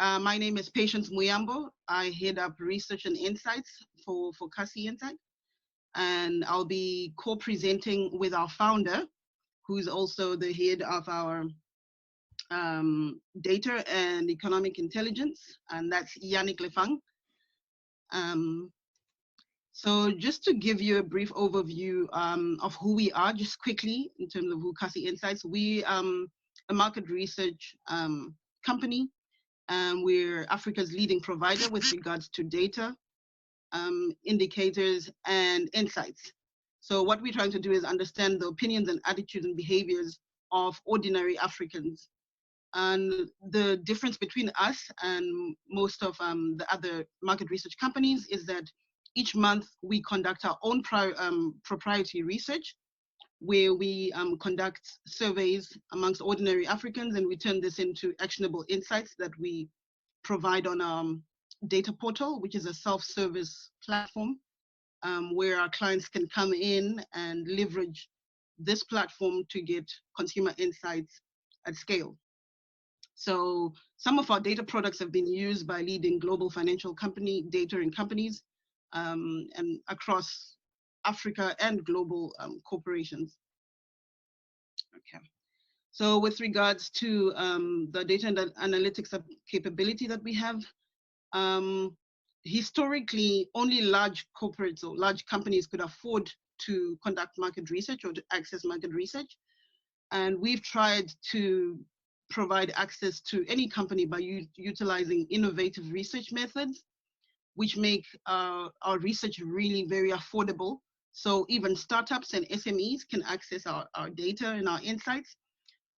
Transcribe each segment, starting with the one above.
My name is Patience Muyambo. I head up research and insights for Kasi Insight. And I'll be co-presenting with our founder, who's also the head of our data and economic intelligence, and that's Yannick Lefang. So just to give you a brief overview of who we are, just quickly, in terms of who Kasi Insights, we a market research company. We're Africa's leading provider with regards to data, indicators, and insights. So what we're trying to do is understand the opinions and attitudes and behaviors of ordinary Africans. And the difference between us and most of the other market research companies is that each month we conduct our own proprietary research, where we conduct surveys amongst ordinary Africans, and we turn this into actionable insights that we provide on our data portal, which is a self-service platform where our clients can come in and leverage this platform to get consumer insights at scale. So some of our data products have been used by leading global financial company data and companies and across Africa and global corporations. Okay. So with regards to the data and analytics capability that we have, historically, only large corporates or large companies could afford to conduct market research or to access market research. And we've tried to provide access to any company by utilizing innovative research methods, which make our research really very affordable. So even startups and SMEs can access our data and our insights.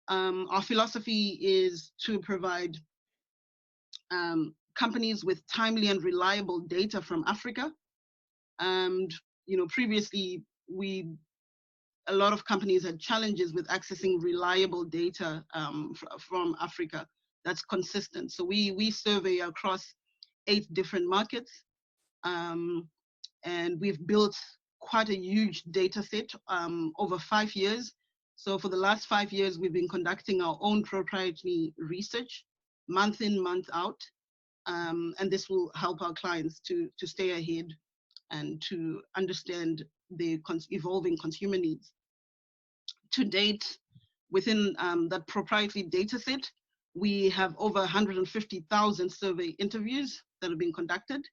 Our philosophy is to provide companies with timely and reliable data from Africa. And previously, a lot of companies had challenges with accessing reliable data from Africa that's consistent. So we survey across 8 different markets, and we've built quite a huge data set over 5 years. So for the last 5 years, we've been conducting our own proprietary research, month in, month out, and this will help our clients to stay ahead and to understand the evolving consumer needs. To date, within that proprietary data set, we have over 150,000 survey interviews that have been conducted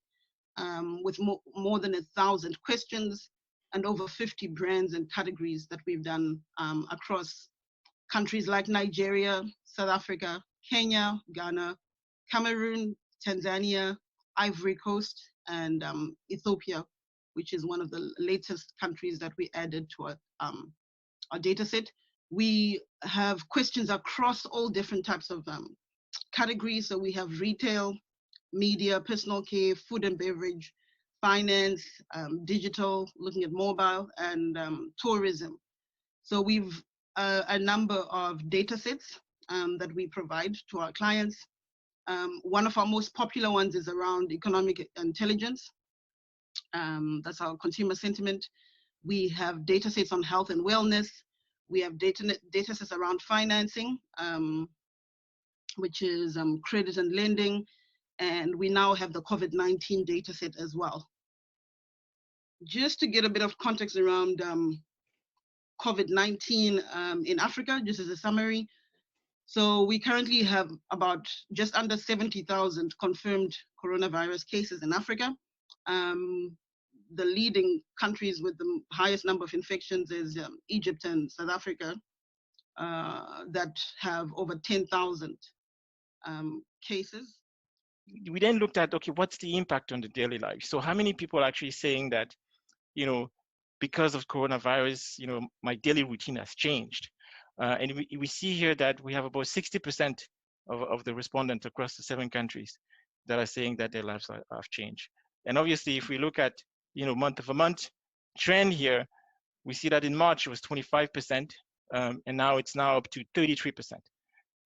with more than 1,000 questions and over 50 brands and categories that we've done across countries like Nigeria, South Africa, Kenya, Ghana, Cameroon, Tanzania, Ivory Coast, and Ethiopia, which is one of the latest countries that we added to our data set. We have questions across all different types of categories. So we have retail, media, personal care, food and beverage, finance, digital, looking at mobile, and tourism. So we've a number of data sets that we provide to our clients. One of our most popular ones is around economic intelligence. That's our consumer sentiment. We have data sets on health and wellness. We have data sets around financing, which is credit and lending. And we now have the COVID-19 data set as well. Just to get a bit of context around COVID-19 in Africa, just as a summary. So we currently have about just under 70,000 confirmed coronavirus cases in Africa. The leading countries with the highest number of infections is Egypt and South Africa that have over 10,000 cases. We then looked at, okay, what's the impact on the daily life? So how many people are actually saying that, because of coronavirus, my daily routine has changed? And we see here that we have about 60% of the respondents across the 7 countries that are saying that their lives have changed. And obviously, if we look at, month-over-month trend here, we see that in March it was 25%, and now it's up to 33%.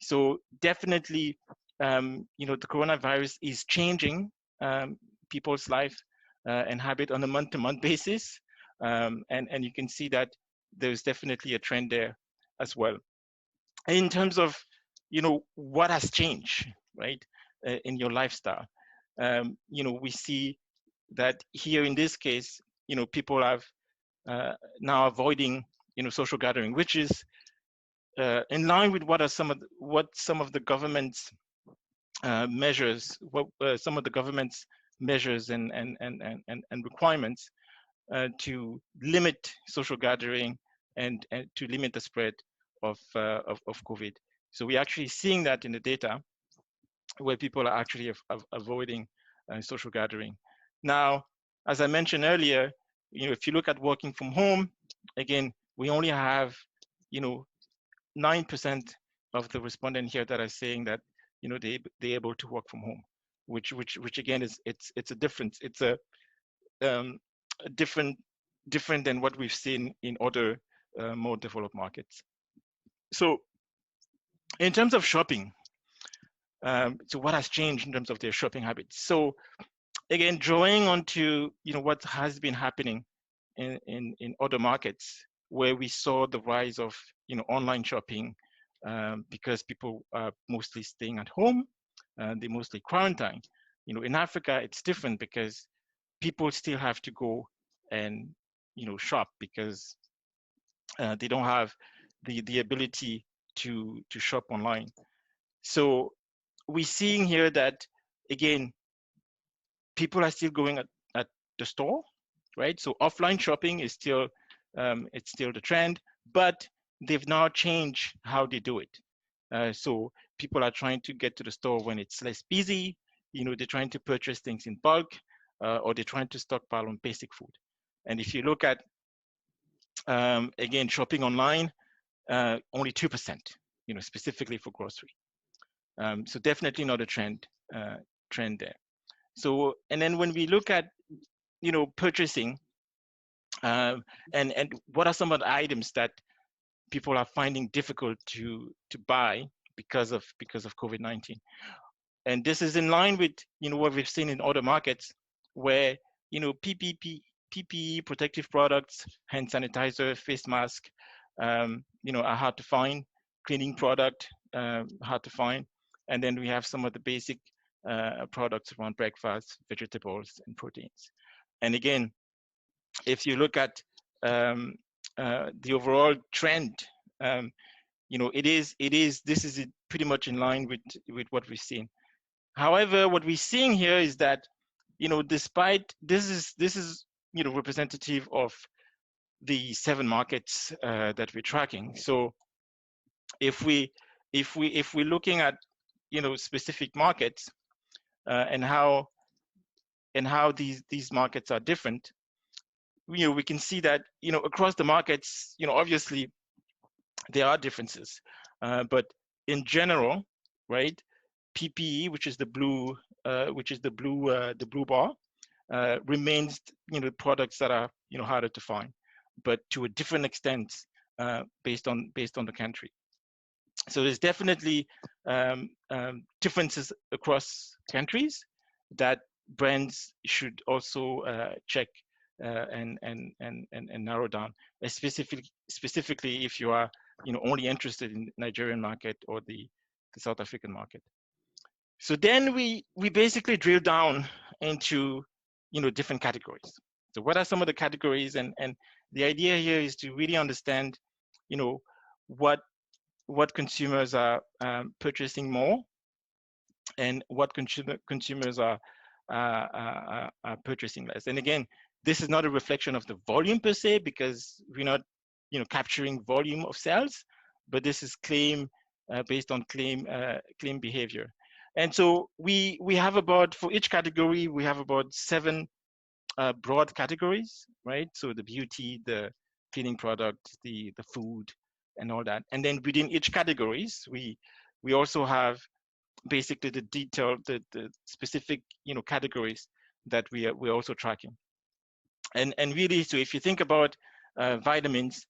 So definitely, the coronavirus is changing people's life and habit on a month-to-month basis, and you can see that there's definitely a trend there as well. In terms of, what has changed, right? in your lifestyle. We see that here in this case, people have now avoiding, social gathering, which is in line with what some of the government's measures, what some of the government's measures and requirements to limit social gathering and to limit the spread of COVID. So we're actually seeing that in the data where people are actually avoiding social gathering. Now, as I mentioned earlier, if you look at working from home, again, we only have, 9% of the respondents here that are saying that, they're able to work from home, which again is it's a difference. It's a different than what we've seen in other more developed markets. So in terms of shopping, so what has changed in terms of their shopping habits? So again, drawing onto what has been happening in other markets where we saw the rise of online shopping because people are mostly staying at home, they mostly quarantine. In Africa, it's different because people still have to go and shop because they don't have the ability to shop online. So we're seeing here that again, people are still going at the store, right? So offline shopping is still it's still the trend, but they've now changed how they do it. So people are trying to get to the store when it's less busy. They're trying to purchase things in bulk, or they're trying to stockpile on basic food. And if you look at again shopping online, only 2%, specifically for grocery. So definitely not a trend there. So, and then when we look at, purchasing, and what are some of the items that people are finding difficult to buy because of COVID-19, and this is in line with what we've seen in other markets where PPE, protective products, hand sanitizer, face mask, are hard to find. Cleaning product, hard to find, and then we have some of the basic products around breakfast, vegetables, and proteins. And again, if you look at the overall trend, this is pretty much in line with what we've seen. However, what we're seeing here is that, despite this is representative of the 7 markets that we're tracking. So if we're looking at specific markets and how these markets are different, we can see that across the markets, obviously there are differences, but in general, right, PPE, which is the blue bar, remains products that are harder to find, but to a different extent based on the country. So there's definitely differences across countries that brands should also check and narrow down, specifically if you are only interested in Nigerian market or the South African market. So then we basically drill down into different categories. So what are some of the categories? And the idea here is to really understand what consumers are purchasing more and what consumers are purchasing less. And again, this is not a reflection of the volume per se, because we're not capturing volume of sales, but this is based on claim behavior. And so we have about, for each category, we have about 7 broad categories, right? So the beauty, the cleaning product, the food, and all that. And then within each categories, we also have basically the detail, the specific categories that we're also tracking. And really, so if you think about vitamins,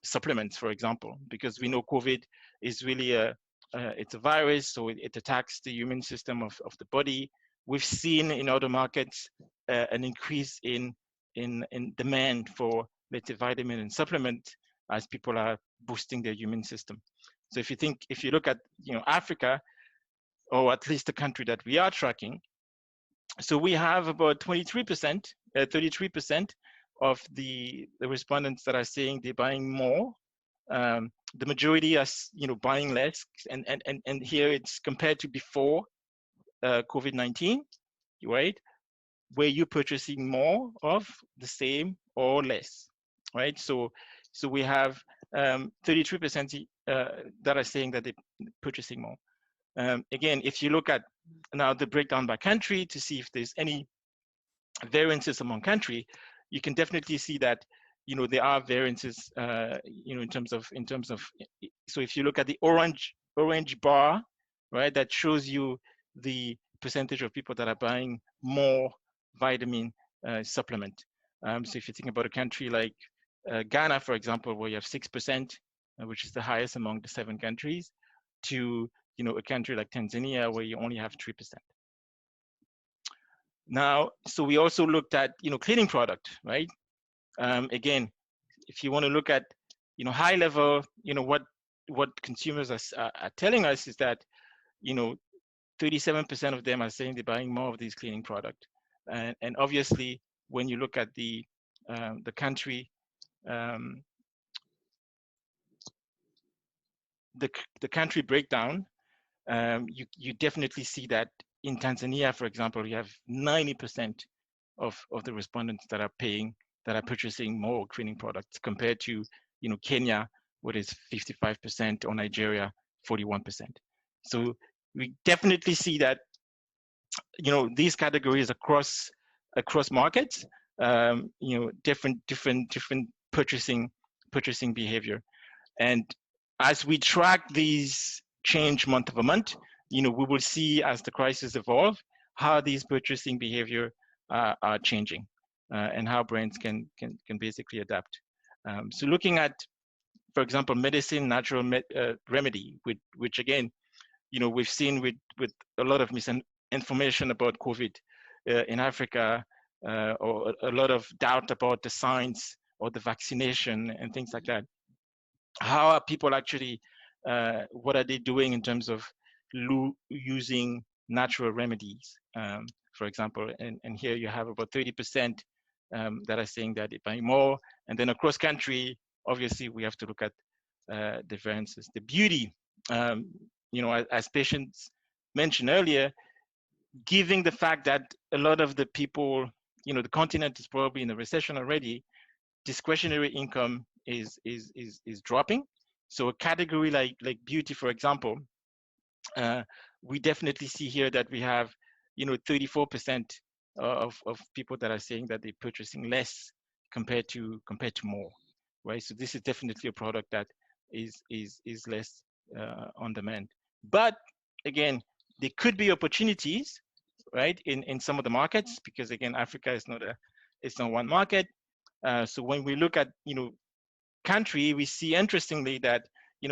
supplements, for example, because we know COVID is really it's a virus, so it attacks the immune system of the body. We've seen in other markets an increase in demand for, let's say, vitamin and supplement as people are boosting their immune system. So if you look at Africa, or at least the country that we are tracking. So we have about 23%, 33% of the respondents that are saying they're buying more. The majority are, buying less, and here it's compared to before COVID-19, right? Where you're purchasing more of the same or less, right? So we have 33% that are saying that they're purchasing more. Again, if you look at now the breakdown by country to see if there's any variances among country, you can definitely see that there are variances in terms of so if you look at the orange bar, right, that shows you the percentage of people that are buying more vitamin supplement. So if you think about a country like Ghana, for example, where you have 6%, which is the highest among the 7 countries, to a country like Tanzania where you only have 3%. Now, so we also looked at cleaning product, right? Again, if you want to look at high level, what consumers are telling us is that 37% of them are saying they're buying more of these cleaning product, and obviously when you look at the country, the country breakdown, you definitely see that in Tanzania, for example, you have 90% of the respondents that are purchasing more cleaning products compared to Kenya, what is 55%, or Nigeria, 41%. So we definitely see that these categories across markets, different purchasing behavior. And as we track these change month over month, we will see as the crisis evolve how these purchasing behavior are changing, and how brands can basically adapt. So looking at, for example, medicine, natural remedy, which again, we've seen with a lot of misinformation about COVID in Africa, or a lot of doubt about the science or the vaccination and things like that. How are people actually, what are they doing in terms of using natural remedies, for example? And here you have about 30% that are saying that they're buying more. And then across country, obviously, we have to look at the variances. The beauty, as patients mentioned earlier, given the fact that a lot of the people, the continent is probably in a recession already, discretionary income is dropping. So a category like beauty, for example, we definitely see here that we have 34% of people that are saying that they're purchasing less compared to more, right? So this is definitely a product that is less on demand. But again, there could be opportunities, right, in some of the markets, because again, Africa is not one market. So when we look at country, we see interestingly that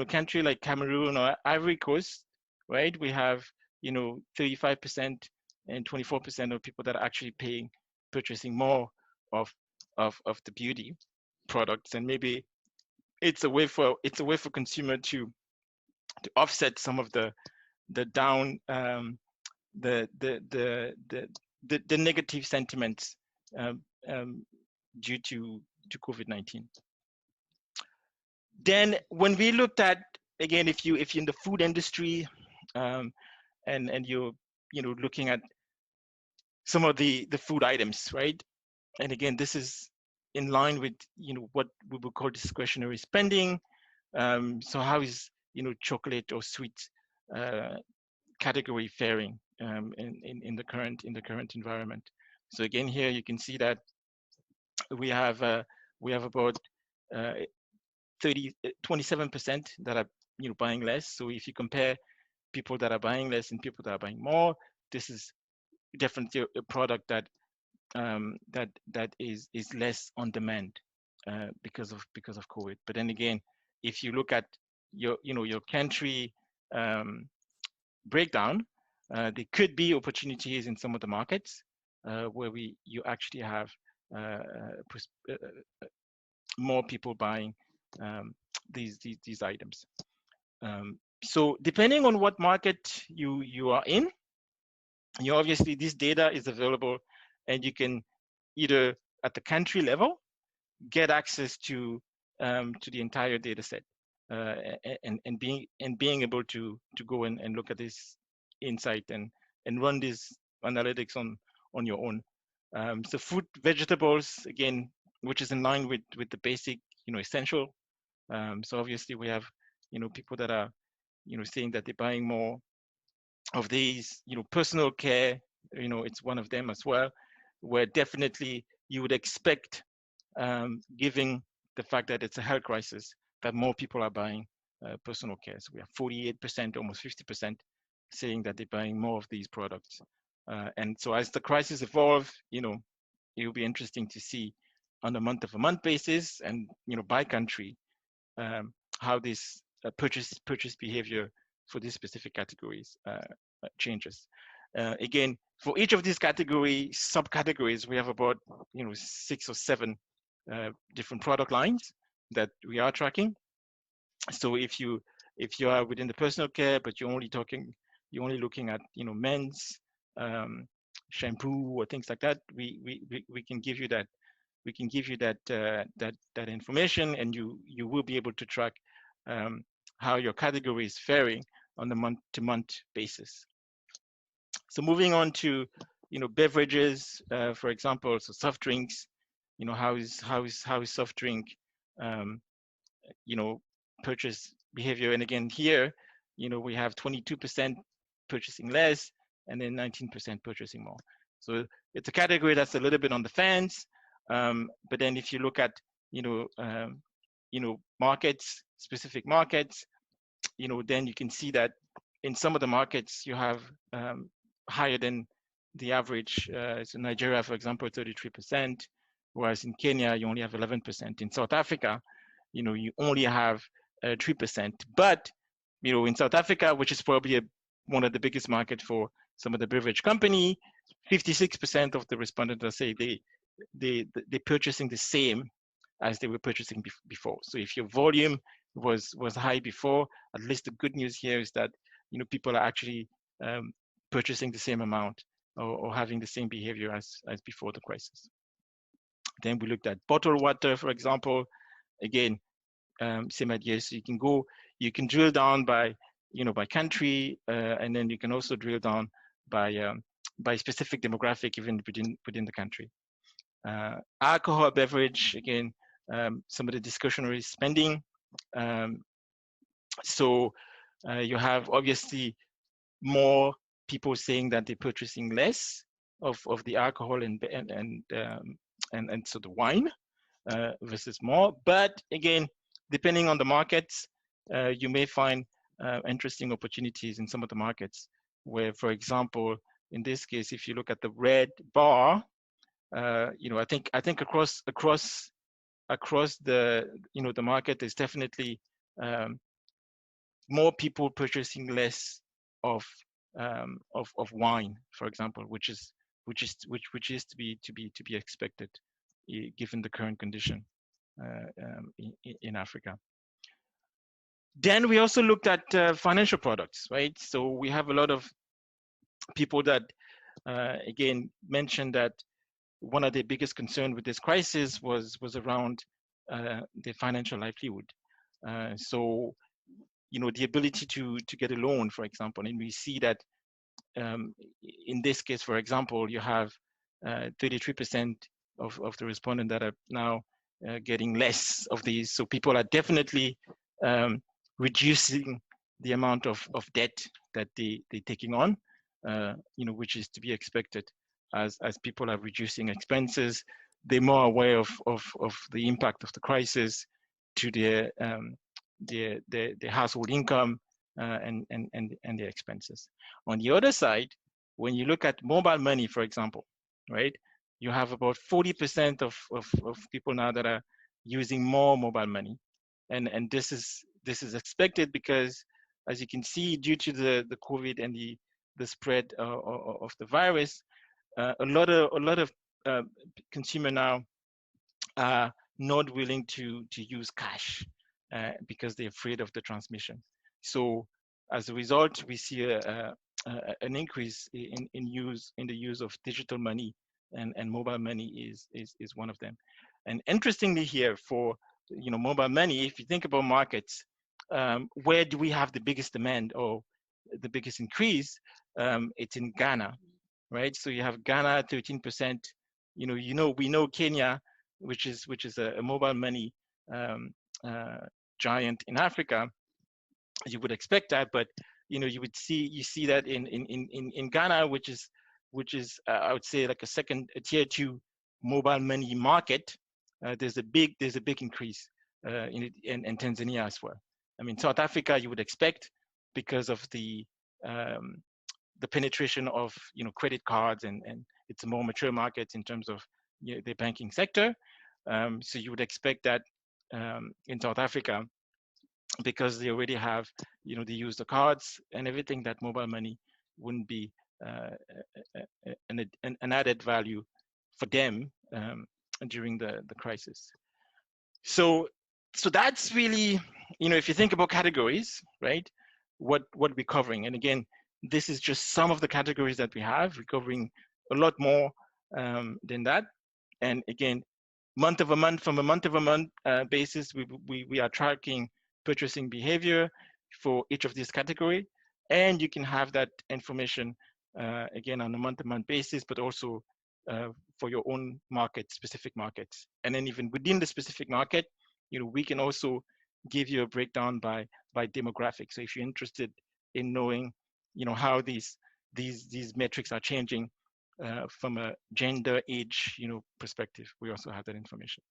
country like Cameroon or Ivory Coast, right, we have 35% and 24% of people that are actually purchasing more of the beauty products. And maybe it's a way for consumer to offset some of the down, the negative sentiments due to COVID-19. Then when we looked at, again, if you're in the food industry, and you're looking at some of the food items, right? And again, this is in line with what we would call discretionary spending. So how is chocolate or sweet category faring in the current environment? So again, here you can see that we have about 27% that are buying less. So if you compare people that are buying less and people that are buying more, this is definitely a product that is less on demand because of COVID. But then again, if you look at your country breakdown, there could be opportunities in some of the markets where you actually have more people buying these items. So depending on what market you are in, you obviously this data is available, and you can either at the country level get access to the entire data set, and being able to go and look at this insight and run this analytics on your own. So fruit, vegetables, again, which is in line with the basic, essential. So obviously we have, people that are, saying that they're buying more of these. Personal care, it's one of them as well, where definitely you would expect, given the fact that it's a health crisis, that more people are buying personal care. So we have 48%, almost 50%, saying that they're buying more of these products. And so as the crisis evolve, it'll be interesting to see on a month-over-month basis, and by country, how this purchase behavior for these specific categories changes. Again, for each of these category subcategories, we have about 6 or 7 different product lines that we are tracking. So if you are within the personal care, but you're only looking at men's shampoo or things like that, we can give you that that information, and you will be able to track how your category is faring on a month-to-month basis. So moving on to beverages, for example, so soft drinks. How is soft drink um, purchase behavior? And again, here we have 22% purchasing less, and then 19% purchasing more. So it's a category that's a little bit on the fence. But then if you look at markets, specific markets, then you can see that in some of the markets you have higher than the average. So Nigeria, for example, 33%, whereas in Kenya you only have 11%. In South Africa, you only have 3%. But in South Africa, which is probably one of the biggest markets for some of the beverage company, 56% of the respondents are say they're purchasing the same as they were purchasing before. So if your volume was high before, at least the good news here is that people are actually purchasing the same amount, or having the same behavior as before the crisis. Then we looked at bottled water, for example. Again, same idea. So you can drill down by by country, and then you can also drill down by specific demographic even within the country. Alcohol, beverage, again, some of the discretionary spending. So you have obviously more people saying that they're purchasing less of the alcohol and so the wine versus more. But again, depending on the markets, you may find interesting opportunities in some of the markets where, for example, in this case, if you look at the red bar, I think across the the market, there's definitely more people purchasing less of wine, for example, which is to be expected given the current condition in Africa. Then we also looked at financial products, right? So we have a lot of people that again mentioned that one of the biggest concern with this crisis was around the financial livelihood. So the ability to get a loan, for example, and we see that in this case, for example, you have 33% of the respondents that are now getting less of these. So people are definitely reducing the amount of debt that they're taking on, which is to be expected as people are reducing expenses. They're more aware of the impact of the crisis to their household income and their expenses. On the other side, when you look at mobile money, for example, right, you have about 40% of people now that are using more mobile money, and this is expected because, as you can see, due to the COVID and the spread of the virus, a lot of consumer now are not willing to use cash because they're afraid of the transmission. So as a result, we see an increase in the use of digital money, and mobile money is one of them. And interestingly here, for mobile money, if you think about markets, where do we have the biggest demand or the biggest increase? It's in Ghana, right? So you have Ghana 13%. We know Kenya, which is a mobile money um, giant in Africa. You would expect that, but you see that in Ghana, which is I would say like a tier 2 mobile money market. There's a big increase in Tanzania as well. I mean, South Africa, you would expect, because of the penetration of credit cards, and it's a more mature market in terms of the banking sector. So you would expect that in South Africa, because they already have, they use the cards and everything, that mobile money wouldn't be an added value for them during the crisis. So that's really, if you think about categories, right, what we're covering. And again, this is just some of the categories that we have. We're covering a lot more than that. And again, from a month-over-month basis, we are tracking purchasing behavior for each of these category, and you can have that information again on a month-to-month basis, but also for your own market, specific markets. And then even within the specific market, we can also give you a breakdown by demographics. So if you're interested in knowing, how these metrics are changing from a gender, age, perspective, we also have that information.